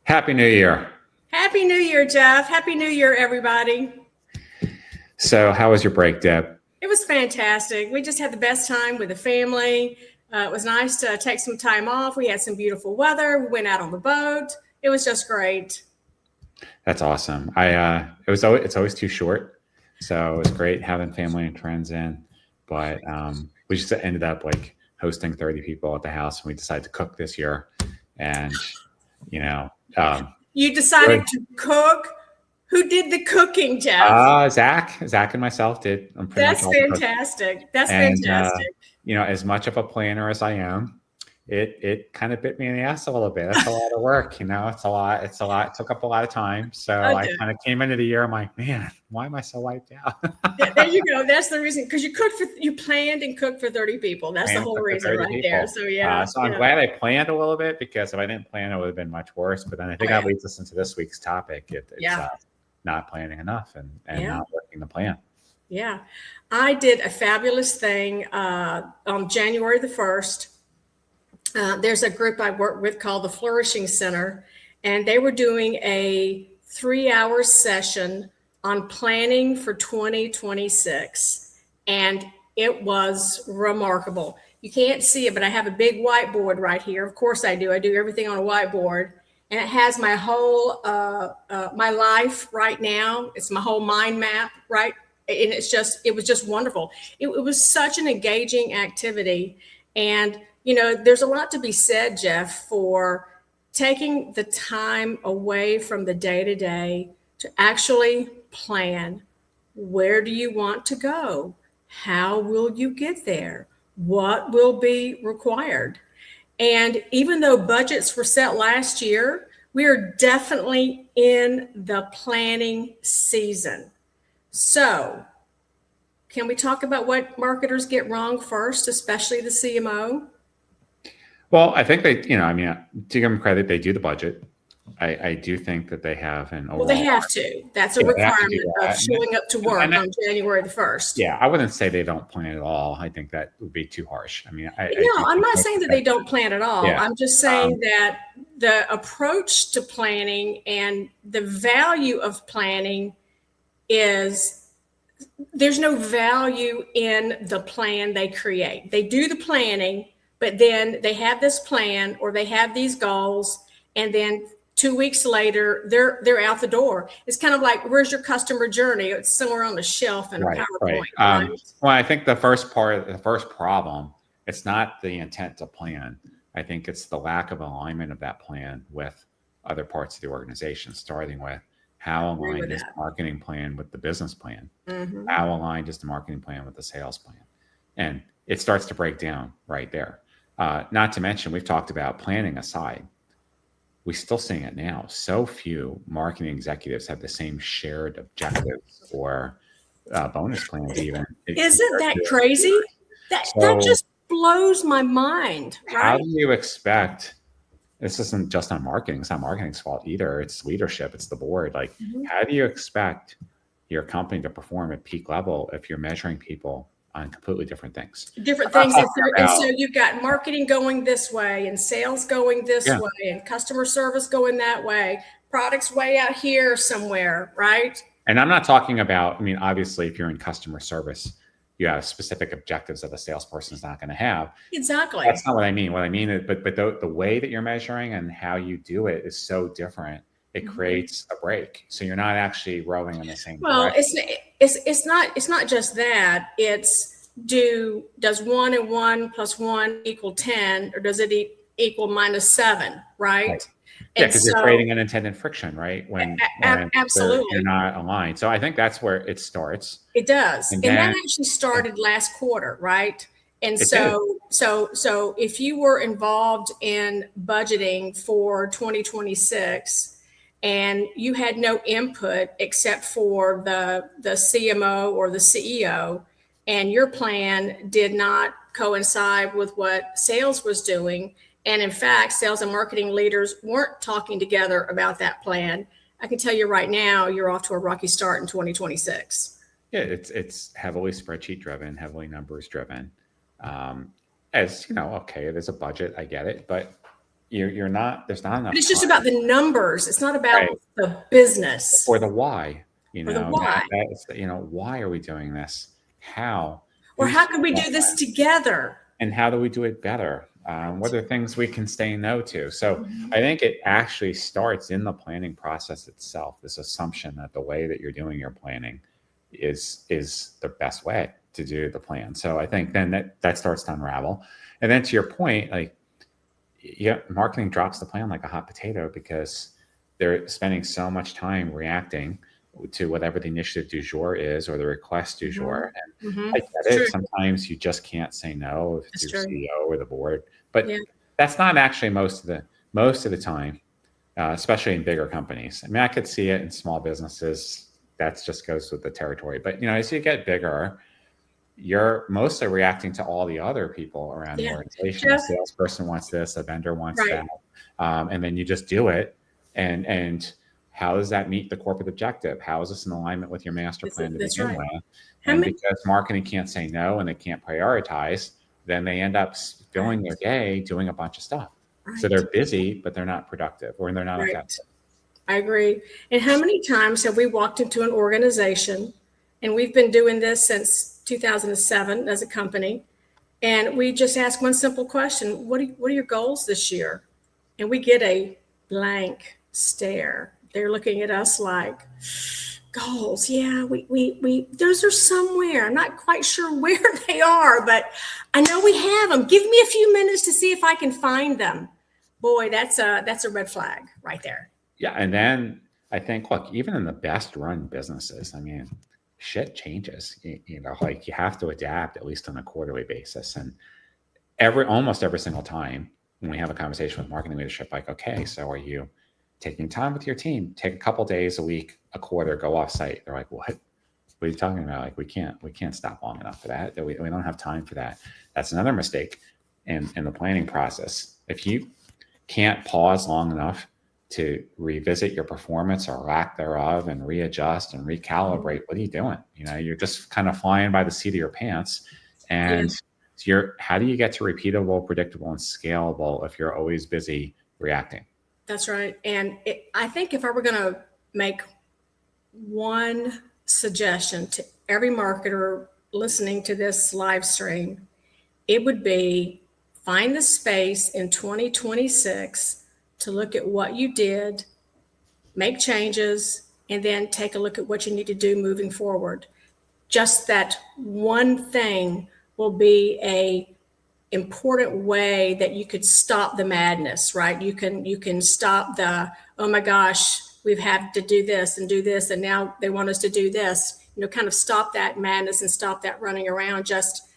Happy New Year. Happy New Year, Jeff. Happy New Year, everybody. So, how was your break, Deb? It was fantastic. We just had the best time with the family. It was nice to take some time off. We had some beautiful weather. We went out on the boat. It was just great. That's awesome. It's always too short, so it was great having family and friends in. But we just ended up like hosting 30 people at the house, and we decided to cook this year. And you know, You decided to cook. Who did the cooking, Jeff? Zach and myself did. I'm pretty That's much all the cooking. fantastic. That's And fantastic. as much of a planner as I am, it kind of bit me in the ass a little bit. That's a lot of work. It's a lot. It's a lot. It took up a lot of time. So I kind of came into the year. I'm like, man, why am I so wiped out? There you go. That's the reason, because you planned and cooked for 30 people. That's the whole reason right there. So yeah. So I'm glad I planned a little bit, because if I didn't plan, it would have been much worse. But then I think that leads us into this week's topic. It's not planning enough and not working the plan. Yeah. I did a fabulous thing on January the 1st. There's a group I work with called the Flourishing Center, and they were doing a 3-hour session on planning for 2026. And it was remarkable. You can't see it, but I have a big whiteboard right here. Of course I do. I do everything on a whiteboard. And it has my whole, my life right now. It's my whole mind map, right? And it was just wonderful. It was such an engaging activity. And, there's a lot to be said, Jeff, for taking the time away from the day-to-day to actually plan. Where do you want to go? How will you get there? What will be required? And even though budgets were set last year, we are definitely in the planning season. So, can we talk about what marketers get wrong first, especially the CMO? Well, I think they, to give them credit, they do the budget. I do think that they have an overall. Well, they have to. That's a requirement of showing up to work on January the 1st. Yeah, I wouldn't say they don't plan at all. I think that would be too harsh. I'm not saying that they don't plan at all. Yeah. I'm just saying that the approach to planning and the value of planning is there's no value in the plan they create. They do the planning, but then they have this plan or they have these goals, and then 2 weeks later, they're out the door. It's kind of like, where's your customer journey? It's somewhere on the shelf in a PowerPoint. Right. Well, I think the first problem, it's not the intent to plan. I think it's the lack of alignment of that plan with other parts of the organization, starting with how aligned is the marketing plan with the business plan? Mm-hmm. How aligned is the marketing plan with the sales plan? And it starts to break down right there. Not to mention, we've talked about planning aside. We're still seeing it now. So few marketing executives have the same shared objectives or bonus plans even. Isn't that crazy? That just blows my mind. Right? How do you expect, this isn't just on marketing, it's not marketing's fault either. It's leadership, it's the board. Like, how do you expect your company to perform at peak level if you're measuring people on completely different things? And so you've got marketing going this way and sales going this way and customer service going that way, products way out here somewhere, right? And I'm not talking about, obviously if you're in customer service, you have specific objectives that a salesperson is not going to have. Exactly. That's not what I mean. What I mean is, but the way that you're measuring and how you do it is so different. It creates a break. So you're not actually rowing in the same direction. It's not just that. It's does 1 and 1 plus 1 equal 10, or does it equal -7, right? Yeah, because you're creating unintended friction, right? When absolutely you're not aligned. So I think that's where it starts. It does. And that actually started last quarter, right? And so if you were involved in budgeting for 2026 and you had no input except for the CMO or the CEO, and your plan did not coincide with what sales was doing, and in fact, sales and marketing leaders weren't talking together about that plan, I can tell you right now, you're off to a rocky start in 2026. Yeah, it's heavily spreadsheet driven, heavily numbers driven. As you know, okay, there's a budget, I get it, but you're not, there's not enough But it's just time. about the numbers. It's not about Right. the business Or the why, or the why. that is, why are we doing this? How? Or Who's how can we do this that? together? And how do we do it better? What are things we can say no to? So Mhm. I think it actually starts in the planning process itself. This assumption that the way that you're doing your planning is the best way to do the plan. So I think then that starts to unravel. And then to your point, like, yeah, marketing drops the plan like a hot potato because they're spending so much time reacting to whatever the initiative du jour is or the request du jour. And I get It's it. true. Sometimes you just can't say no if it's It's your true. CEO or the board, Yeah. but that's not actually most of the time, especially in bigger companies. I mean, I could see it in small businesses. That just goes with the territory. But as you get bigger, you're mostly reacting to all the other people around the Yeah. organization. A Jeff, salesperson wants this, a vendor wants right. that, and then you just do it. And how does that meet the corporate objective? How is this in alignment with your master plan to That's begin right. with? How And many? because marketing can't say no and they can't prioritize, then they end up filling their day doing a bunch of stuff. So Right. they're busy, but they're not productive or they're not Right. effective. I agree. And how many times have we walked into an organization, and we've been doing this since 2007 as a company, and we just ask one simple question: what are your goals this year? And we get a blank stare. They're looking at us like, goals, yeah, we those are somewhere. I'm not quite sure where they are, but I know we have them. Give me a few minutes to see if I can find them. Boy, that's a red flag right there. Yeah. And then I think, look, even in the best run businesses, I mean, shit changes. Like you have to adapt at least on a quarterly basis. And almost every single time when we have a conversation with marketing leadership, like, okay, so are you taking time with your team? Take a couple days a week, a quarter, go off site. They're like, what? What are you talking about? Like, we can't stop long enough for that. We don't have time for that. That's another mistake in the planning process. If you can't pause long enough to revisit your performance or lack thereof and readjust and recalibrate, what are you doing? You're just kind of flying by the seat of your pants. Yeah, And how do you get to repeatable, predictable, and scalable if you're always busy reacting? that's right. And I think if I were going to make one suggestion to every marketer listening to this live stream, it would be find the space in 2026 to look at what you did, make changes, and then take a look at what you need to do moving forward. Just that one thing will be a important way that you could stop the madness, right? You can stop the, oh my gosh, we've had to do this and now they want us to do this. Kind of stop that madness and stop that running around. Just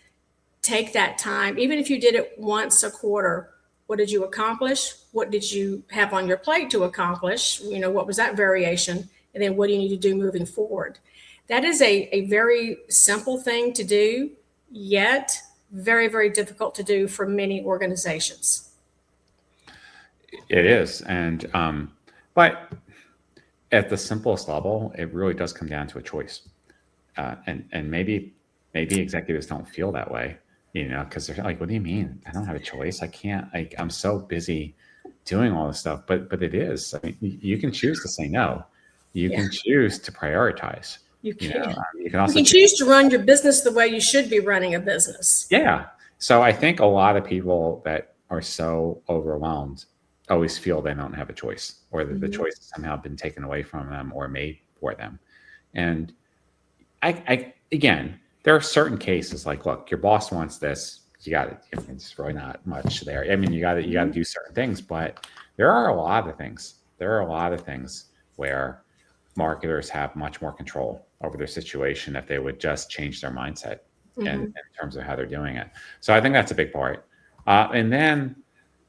take that time, even if you did it once a quarter. What did you accomplish? What did you have on your plate to accomplish? What was that variation? And then what do you need to do moving forward? That is a very simple thing to do, yet very, very difficult to do for many organizations. It is. But at the simplest level, it really does come down to a choice. And maybe executives don't feel that way, because they're like, what do you mean? I don't have a choice. I can't, I'm so busy doing all this stuff, but it is, I mean, you can choose to say no. You Yeah, can choose to prioritize, you can. you can You also can choose. choose to run your business the way you should be running a business. Yeah. So I think a lot of people that are so overwhelmed always feel they don't have a choice or that the Mhm. choice has somehow been taken away from them or made for them. And again, there are certain cases like, look, your boss wants this. You got it. It's really not much there. I mean, you got to do certain things, but there are a lot of things. There are a lot of things where marketers have much more control over their situation if they would just change their mindset in terms of how they're doing it. So I think that's a big part. And then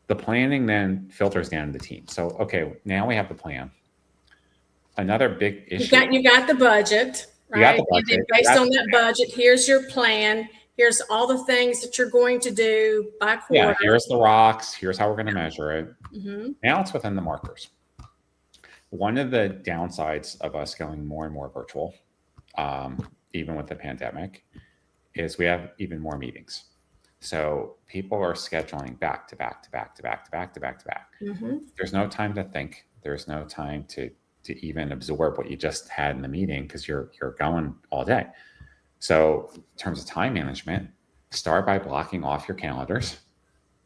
the planning then filters down to the team. So, okay, now we have the plan. Another big issue. You got the budget, You got right? the And then budget. based on that budget, here's your plan. Here's all the things that you're going to do by Yeah, quarter. here's the rocks. Here's how we're going to measure it. Mhm. Now it's within the markers. One of the downsides of us going more and more virtual, even with the pandemic, is we have even more meetings. So people are scheduling back to back to back to back to back to back to back. There's no time to think. There's no time to even absorb what you just had in the meeting because you're going all day. So in terms of time management, start by blocking off your calendars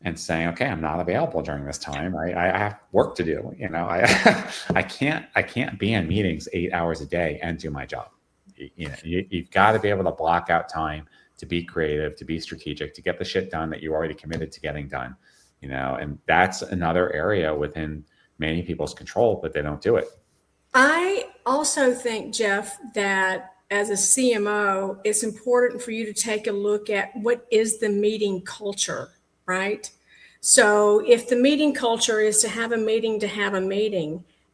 and saying, okay, I'm not available during this time. I have work to do. You know, I can't be in meetings 8 hours a day and do my job. You've got to be able to block out time to be creative, to be strategic, to get the shit done that you already committed to getting done. You know, and that's another area within many people's control, but they don't do it. I also think, Jeff, that as a CMO, it's important for you to take a look at what is the meeting culture, right? So if the meeting culture is to have a meeting,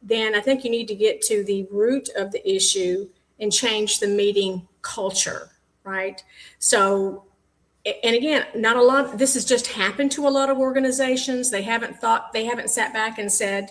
then I think you need to get to the root of the issue and change the meeting culture, right? So, and again, not a lot, this has just happened to a lot of organizations. They haven't sat back and said,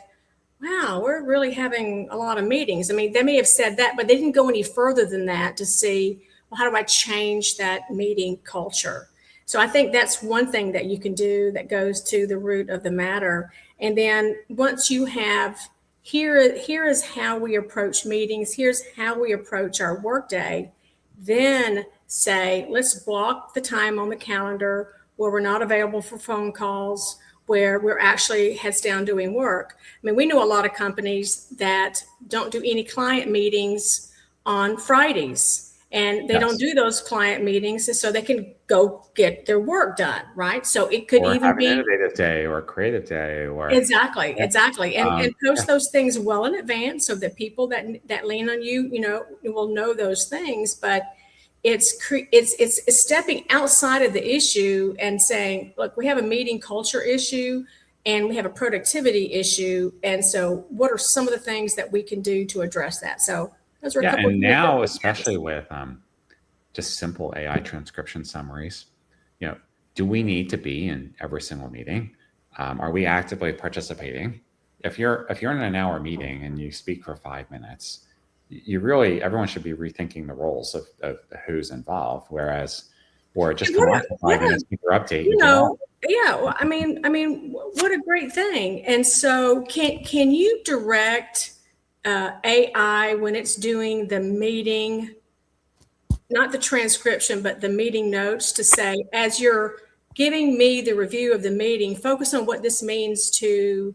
wow, we're really having a lot of meetings. I mean, they may have said that, but they didn't go any further than that to see, well, how do I change that meeting culture? So I think that's one thing that you can do that goes to the root of the matter. And then once you have, here is how we approach meetings, here's how we approach our workday, then say, let's block the time on the calendar where we're not available for phone calls, where we're actually heads down doing work. I mean, we know a lot of companies that don't do any client meetings on Fridays, and they don't do those client meetings so they can go get their work done, right? So it could even be an innovative day or a creative day, or exactly, and post those things well in advance so that people that lean on you, will know those things. But it's stepping outside of the issue and saying, look, we have a meeting culture issue and we have a productivity issue. And so what are some of the things that we can do to address that? So those are a couple and now, especially with just simple AI transcription summaries, do we need to be in every single meeting? Are we actively participating? If you're in an hour meeting and you speak for 5 minutes, everyone should be rethinking the roles of who's involved, or just come on for 5 minutes, keep your update. Well, I mean, what a great thing. And so can you direct AI when it's doing the meeting, not the transcription, but the meeting notes, to say, as you're giving me the review of the meeting, focus on what this means to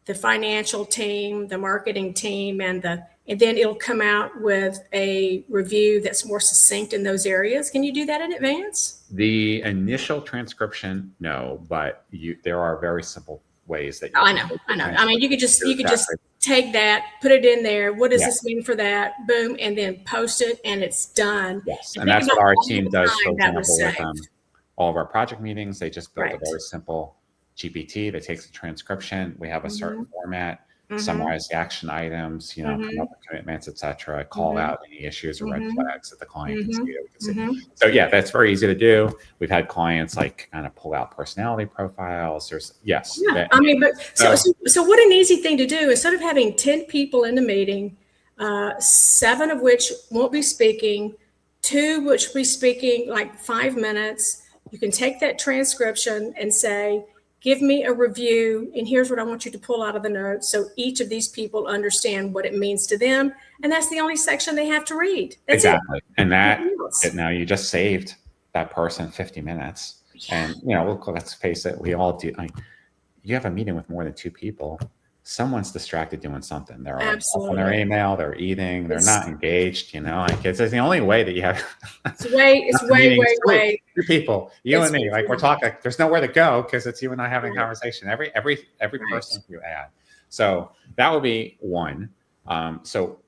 the financial team, the marketing team, and then it'll come out with a review that's more succinct in those areas. Can you do that in advance? The initial transcription, no, but there are very simple ways that I know. I mean, you could just take that, put it in there. What does this mean for that? Boom, and then post it, and it's done. Yes, and that's what our team does. For example, with all of our project meetings, they just built a very simple GPT that takes the transcription. We have a certain format, summarize the action items, come up with commitments, etc. Call out any issues or red flags that the client can see. So yeah, that's very easy to do. We've had clients kind of pull out personality profiles. I mean, but so what an easy thing to do. Instead of having 10 people in the meeting, 7 of which won't be speaking, 2 which will be speaking like 5 minutes, you can take that transcription and say, give me a review, and here's what I want you to pull out of the notes, so each of these people understand what it means to them, and that's the only section they have to read. That's exactly. And now you just saved that person 50 minutes. And let's face it, we all do. You have a meeting with more than 2 people, someone's distracted doing something. They're on their email, they're eating, they're not engaged. It's the only way that you have. It's way. 2 people, you and me, we're talking. There's nowhere to go because it's you and I having a conversation. Every person you add. So that would be one. So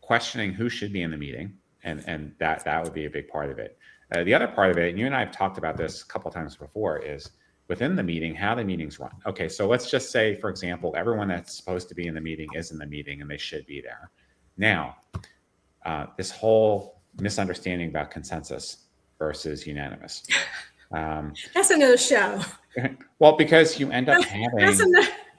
questioning who should be in the meeting, and that would be a big part of it. The other part of it, and you and I have talked about this a couple of times before, is within the meeting, how the meetings run. Okay, so let's just say, for example, everyone that's supposed to be in the meeting is in the meeting and they should be there. Now, this whole misunderstanding about consensus versus unanimous. That's another show. Well, because you end up having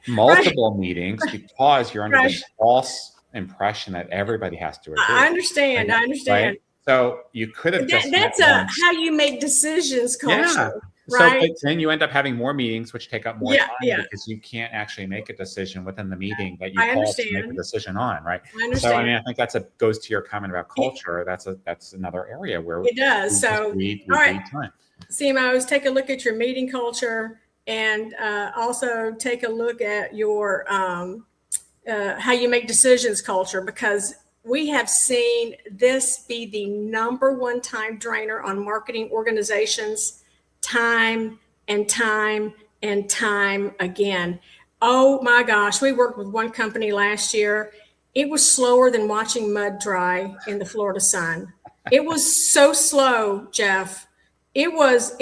multiple meetings because you're under this false impression that everybody has to agree. I understand. Right? So you could have that's how you make decisions culture. right? But then you end up having more meetings, which take up more Yeah, time yeah. because you can't actually make a decision within the meeting that you I called to make a understand. decision on, right? I So, I understand. mean, I think goes to your comment about culture. That's another area where It does. we So, we all right, bleed time. CMOs, take a look at your meeting culture, and also take a look at your how you make decisions culture, because we have seen this be the number one time drainer on marketing organizations, time and time and time again. Oh my gosh, we worked with one company last year. It was slower than watching mud dry in the Florida sun. It was so slow, Jeff. It was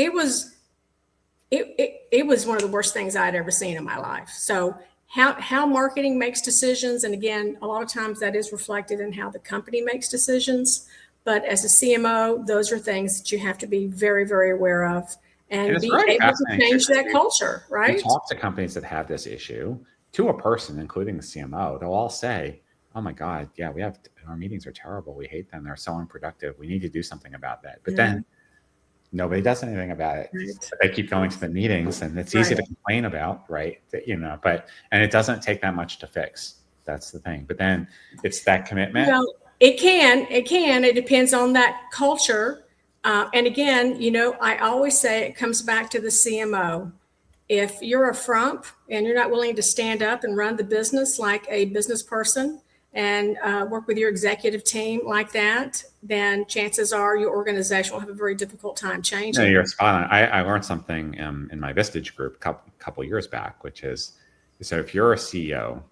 one of the worst things I'd ever seen in my life. So how marketing makes decisions, and again, a lot of times that is reflected in how the company makes decisions. But as a CMO, those are things that you have to be very, very aware of And and it's be very able to fascinating too, change because that culture, we right? talk to companies that have this issue to a person, including the CMO. They'll all say, "Oh my God, yeah, our meetings are terrible. We hate them. They're so unproductive. We need to do something about that." But Yeah, then nobody does anything about it. right, But they keep going to the meetings, and it's easy right. to complain about, right? And it doesn't take that much to fix. That's the thing. But then it's that commitment. Well, it depends on that culture. And again, I always say it comes back to the CMO. If you're a frump and you're not willing to stand up and run the business like a business person, and work with your executive team like that, then chances are your organization will have a very difficult time No, changing. you're spot on. I learned something in my Vistage group couple years back, which is, so if you're a CEO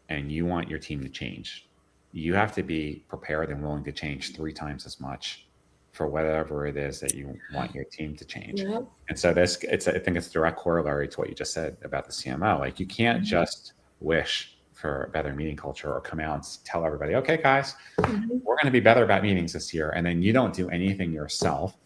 and you want your team to change, you have to be prepared and willing to change 3 times as much for whatever it is that you want your team to change. Yep. And so I think it's a direct corollary to what you just said about the CMO. Like, you can't just wish for a better meeting culture or come out and tell everybody, "Okay, guys, Mhm. we're going to be better about meetings this year," and then you don't do anything yourself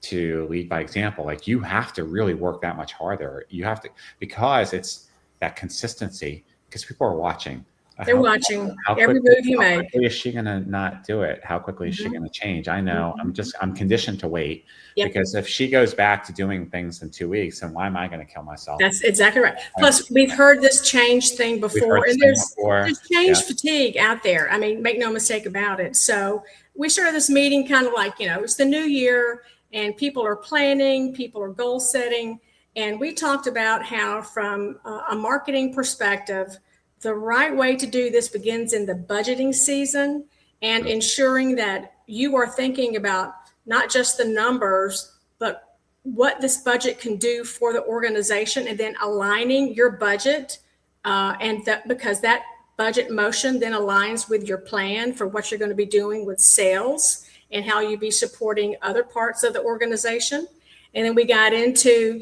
to lead by example. Like, you have to really work that much harder. You have to, because it's that consistency, because people are watching. They're How, watching how every quickly, move you how make. quickly is she going to not do it? How quickly is she Mhm. going to change? I know Mhm. I'm conditioned to wait, Yep. because if she goes back to doing things in 2 weeks, then why am I going to kill myself? That's exactly right. I- Plus, we've heard this change thing We've heard before, this and thing there's before. change Yeah. fatigue out there. I mean, make no mistake about it. So we started this meeting kind of like, it's the new year, and people are planning, people are goal setting, and we talked about how, from a marketing perspective, the right way to do this begins in the budgeting season, and ensuring that you are thinking about not just the numbers, but what this budget can do for the organization, and then aligning your budget, and that, because that budget motion then aligns with your plan for what you're going to be doing with sales and how you be supporting other parts of the organization. And then we got into,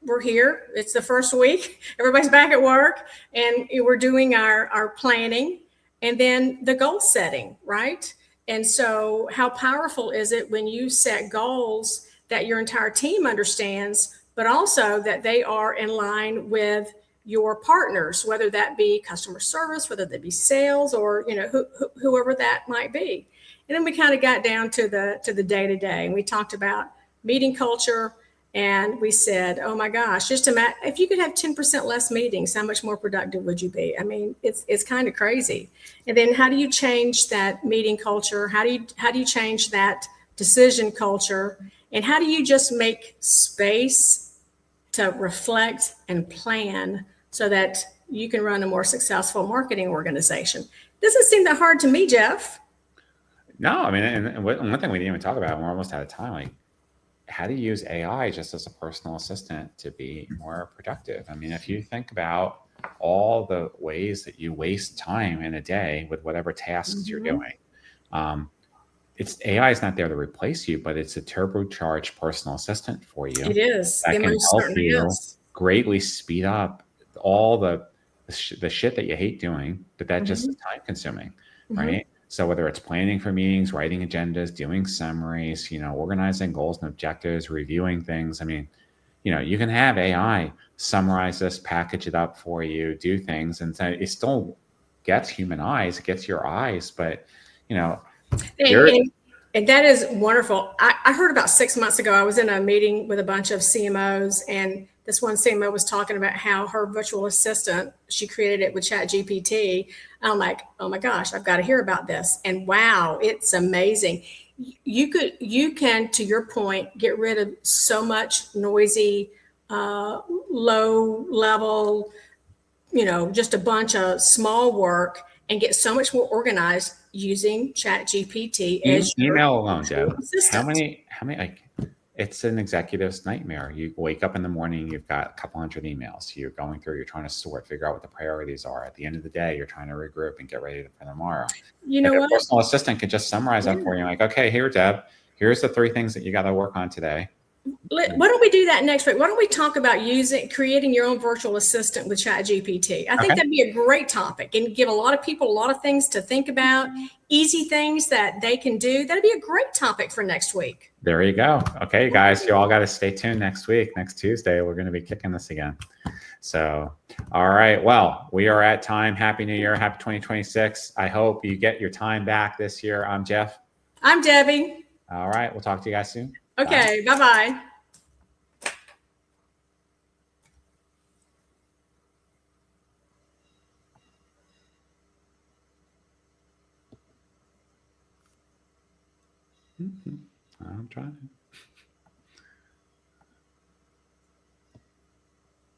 we're here, it's the first week, everybody's back at work, and we're doing our planning, and then the goal setting, right? And so how powerful is it when you set goals that your entire team understands, but also that they are in line with your partners, whether that be customer service, whether that be sales, or whoever that might be. And then we kind of got down to the day to day, and we talked about meeting culture, and we said, oh my gosh, just imagine if you could have 10% less meetings, how much more productive would you be? I mean, it's kind of crazy. And then how do you change that meeting culture? How do you change that decision culture? And how do you just make space to reflect and plan so that you can run a more successful marketing organization? Doesn't seem that hard to me, Jeff. No, I mean, and one thing we didn't even talk about, and we're almost out of time, like, how to use AI just as a personal assistant to be more productive. I mean, if you think about all the ways that you waste time in a day with whatever tasks you're doing, it's AI is not there to replace you, but it's a turbocharged personal assistant for you It is. that It can most help certainly you is. greatly speed up all the shit that you hate doing, but that just Mhm. is time consuming, Mhm. right? So whether it's planning for meetings, writing agendas, doing summaries, organizing goals and objectives, reviewing things. I mean, you can have AI summarize this, package it up for you, do things, and so it still gets human eyes, it gets your eyes, but you know, And, there and And that is wonderful. I heard about 6 months ago, I was in a meeting with a bunch of CMOs, and this one CMO was talking about how her virtual assistant, she created it with Chat GPT. I'm like, oh my gosh, I've got to hear about this. And wow, it's amazing. You can, to your point, get rid of so much noisy, low level, just a bunch of small work and get so much more organized using Chat GPT as email alone, Deb. assistant. How many, like, it's an executive's nightmare. You wake up in the morning, you've got a couple hundred emails. You're going through, you're trying to sort, figure out what the priorities are. At the end of the day, you're trying to regroup and get ready for tomorrow. You know what? A personal assistant could just summarize that for you. Like, okay, here, Deb, here's the 3 things that you got to work on today. Why don't we do that next week? Why don't we talk about creating your own virtual assistant with Chat GPT? I think that'd be a great topic and give a lot of people a lot of things to think about, easy things that they can do. That'd be a great topic for next week. There you go. Okay, guys, you all got to stay tuned next week. Next Tuesday, we're going to be kicking this again. So, all right. Well, we are at time. Happy New Year. Happy 2026. I hope you get your time back this year. I'm Jeff. I'm Debbie. All right. We'll talk to you guys soon. Okay. Bye-bye. I'm trying.